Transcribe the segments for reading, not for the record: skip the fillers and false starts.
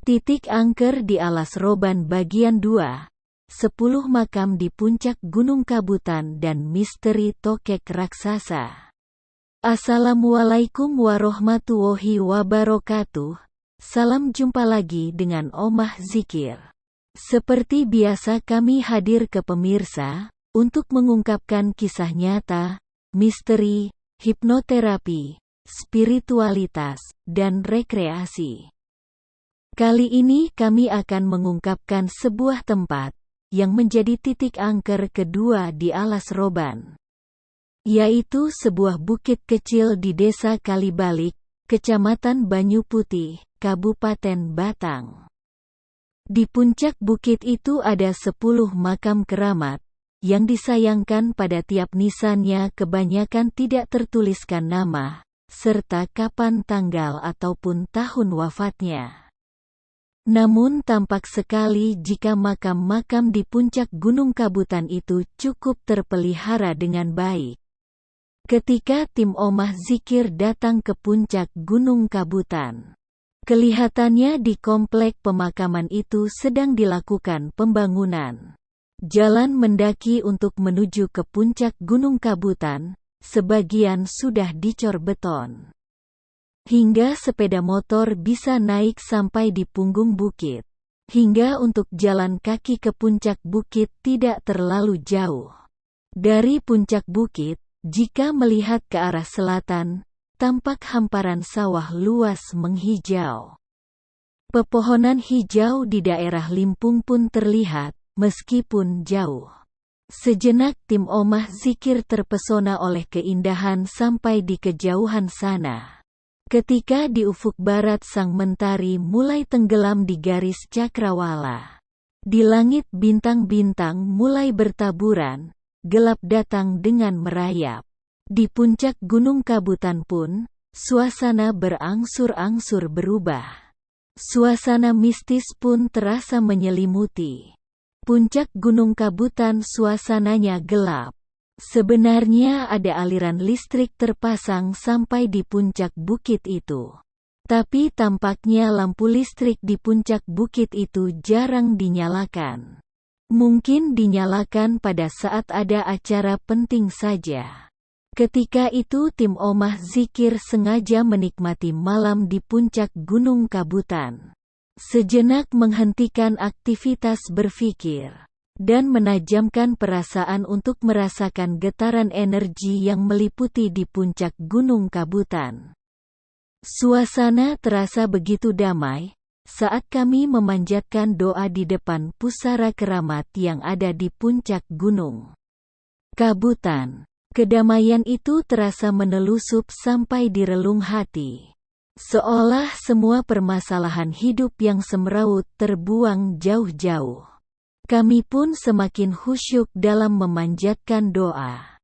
Titik angker di Alas Roban bagian 2. 10 makam di puncak Gunung Kabutan dan misteri tokek raksasa. Assalamualaikum warahmatullahi wabarakatuh. Salam jumpa lagi dengan Omah Zikir. Seperti biasa kami hadir ke pemirsa untuk mengungkapkan kisah nyata, misteri, hipnoterapi, spiritualitas, dan rekreasi. Kali ini kami akan mengungkapkan sebuah tempat yang menjadi titik angker kedua di Alas Roban, yaitu sebuah bukit kecil di Desa Kalibalik, Kecamatan Banyu Putih, Kabupaten Batang. Di puncak bukit itu ada 10 makam keramat, yang disayangkan pada tiap nisannya kebanyakan tidak tertuliskan nama, serta kapan tanggal ataupun tahun wafatnya. Namun tampak sekali jika makam-makam di puncak Gunung Kabutan itu cukup terpelihara dengan baik. Ketika tim Omah Zikir datang ke puncak Gunung Kabutan, kelihatannya di komplek pemakaman itu sedang dilakukan pembangunan. Jalan mendaki untuk menuju ke puncak Gunung Kabutan, sebagian sudah dicor beton, hingga sepeda motor bisa naik sampai di punggung bukit. Hingga untuk jalan kaki ke puncak bukit tidak terlalu jauh. Dari puncak bukit, jika melihat ke arah selatan, tampak hamparan sawah luas menghijau. Pepohonan hijau di daerah Limpung pun terlihat, meskipun jauh. Sejenak tim Omah Zikir terpesona oleh keindahan sampai di kejauhan sana. Ketika di ufuk barat sang mentari mulai tenggelam di garis cakrawala. Di langit bintang-bintang mulai bertaburan, gelap datang dengan merayap. Di puncak Gunung Kabutan pun, suasana berangsur-angsur berubah. Suasana mistis pun terasa menyelimuti. Puncak Gunung Kabutan suasananya gelap. Sebenarnya ada aliran listrik terpasang sampai di puncak bukit itu. Tapi tampaknya lampu listrik di puncak bukit itu jarang dinyalakan. Mungkin dinyalakan pada saat ada acara penting saja. Ketika itu tim Omah Zikir sengaja menikmati malam di puncak Gunung Kabutan. Sejenak menghentikan aktivitas berpikir dan menajamkan perasaan untuk merasakan getaran energi yang meliputi di puncak Gunung Kabutan. Suasana terasa begitu damai saat kami memanjatkan doa di depan pusara keramat yang ada di puncak Gunung Kabutan. Kedamaian itu terasa menelusup sampai di relung hati. Seolah semua permasalahan hidup yang semrawut terbuang jauh-jauh. Kami pun semakin khusyuk dalam memanjatkan doa.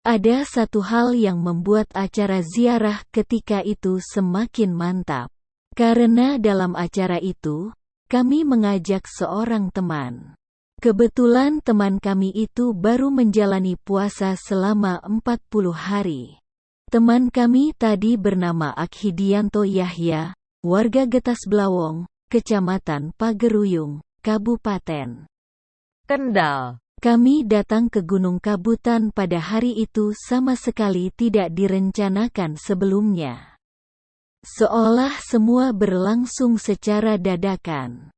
Ada satu hal yang membuat acara ziarah ketika itu semakin mantap. Karena dalam acara itu, kami mengajak seorang teman. Kebetulan teman kami itu baru menjalani puasa selama 40 hari. Teman kami tadi bernama Akhidianto Yahya, warga Getas Blawong, Kecamatan Pageruyung, Kabupaten Kendal. Kami datang ke Gunung Kabutan pada hari itu sama sekali tidak direncanakan sebelumnya. Seolah semua berlangsung secara dadakan.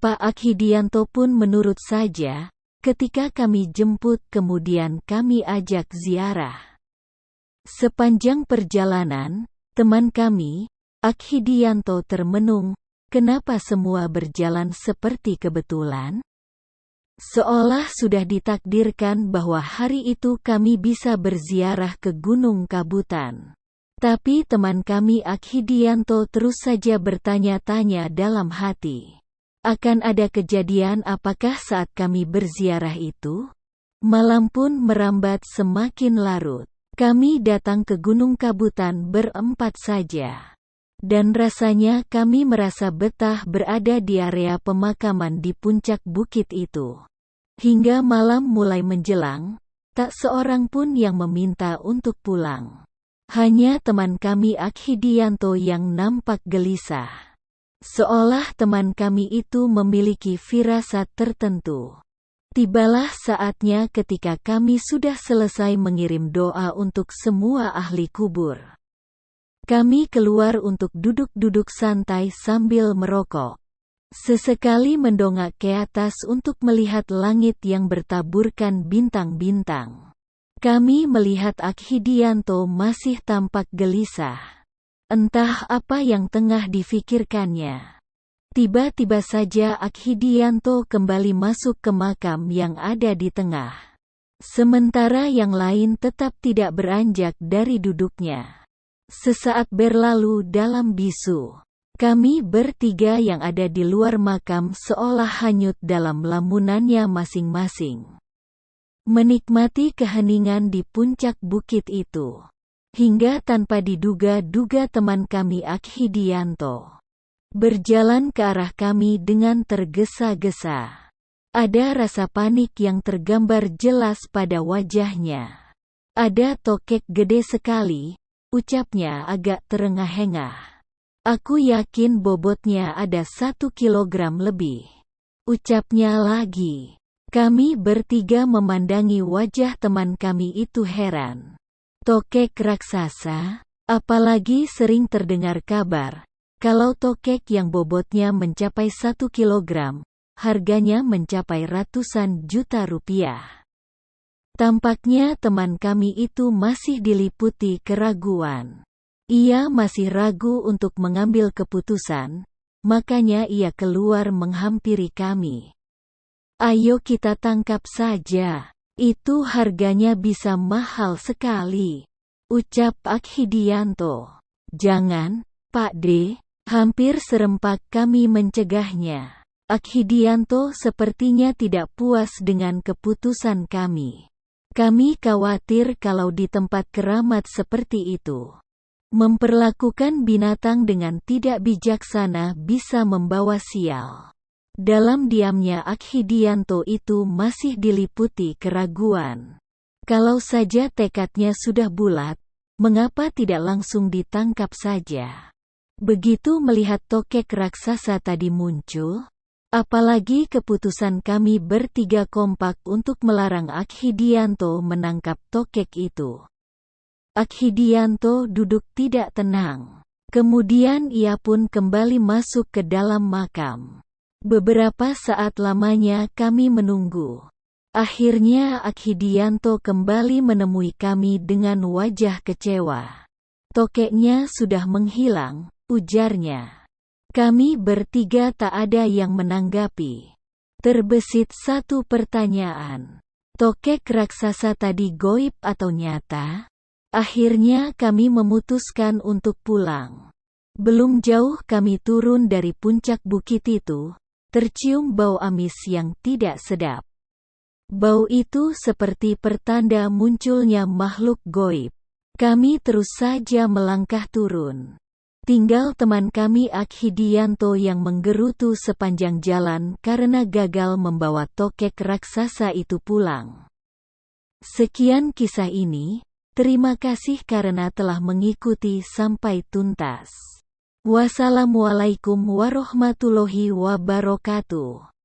Pak Akhidianto pun menurut saja, ketika kami jemput kemudian kami ajak ziarah. Sepanjang perjalanan, teman kami, Akhidianto termenung, kenapa semua berjalan seperti kebetulan? Seolah sudah ditakdirkan bahwa hari itu kami bisa berziarah ke Gunung Kabutan. Tapi teman kami Akhidianto terus saja bertanya-tanya dalam hati. Akan ada kejadian apakah saat kami berziarah itu? Malam pun merambat semakin larut. Kami datang ke Gunung Kabutan berempat saja. Dan rasanya kami merasa betah berada di area pemakaman di puncak bukit itu. Hingga malam mulai menjelang, tak seorang pun yang meminta untuk pulang. Hanya teman kami Akhidianto yang nampak gelisah. Seolah teman kami itu memiliki firasat tertentu. Tibalah saatnya ketika kami sudah selesai mengirim doa untuk semua ahli kubur. Kami keluar untuk duduk-duduk santai sambil merokok. Sesekali mendongak ke atas untuk melihat langit yang bertaburkan bintang-bintang. Kami melihat Akhidianto masih tampak gelisah. Entah apa yang tengah difikirkannya. Tiba-tiba saja Akhidianto kembali masuk ke makam yang ada di tengah. Sementara yang lain tetap tidak beranjak dari duduknya. Sesaat berlalu dalam bisu. Kami bertiga yang ada di luar makam seolah hanyut dalam lamunannya masing-masing. Menikmati keheningan di puncak bukit itu. Hingga tanpa diduga-duga teman kami Akhidianto berjalan ke arah kami dengan tergesa-gesa. Ada rasa panik yang tergambar jelas pada wajahnya. Ada tokek gede sekali. Ucapnya agak terengah-engah. Aku yakin bobotnya ada 1 kilogram lebih. Ucapnya lagi. Kami bertiga memandangi wajah teman kami itu heran. Tokek raksasa? Apalagi sering terdengar kabar, kalau tokek yang bobotnya mencapai 1 kilogram, harganya mencapai ratusan juta rupiah. Tampaknya teman kami itu masih diliputi keraguan. Ia masih ragu untuk mengambil keputusan, makanya ia keluar menghampiri kami. Ayo kita tangkap saja, itu harganya bisa mahal sekali, ucap Akhidianto. Jangan, Pak D, hampir serempak kami mencegahnya. Akhidianto sepertinya tidak puas dengan keputusan kami. Kami khawatir kalau di tempat keramat seperti itu, memperlakukan binatang dengan tidak bijaksana bisa membawa sial. Dalam diamnya Akhidianto itu masih diliputi keraguan. Kalau saja tekadnya sudah bulat, mengapa tidak langsung ditangkap saja? Begitu melihat tokek raksasa tadi muncul, apalagi keputusan kami bertiga kompak untuk melarang Akhidianto menangkap tokek itu. Akhidianto duduk tidak tenang. Kemudian ia pun kembali masuk ke dalam makam. Beberapa saat lamanya kami menunggu. Akhirnya Akhidianto kembali menemui kami dengan wajah kecewa. Tokeknya sudah menghilang, ujarnya. Kami bertiga tak ada yang menanggapi. Terbesit satu pertanyaan. Tokek raksasa tadi goib atau nyata? Akhirnya kami memutuskan untuk pulang. Belum jauh kami turun dari puncak bukit itu, tercium bau amis yang tidak sedap. Bau itu seperti pertanda munculnya makhluk goib. Kami terus saja melangkah turun. Tinggal teman kami Akhidianto yang menggerutu sepanjang jalan karena gagal membawa tokek raksasa itu pulang. Sekian kisah ini, terima kasih karena telah mengikuti sampai tuntas. Wassalamualaikum warahmatullahi wabarakatuh.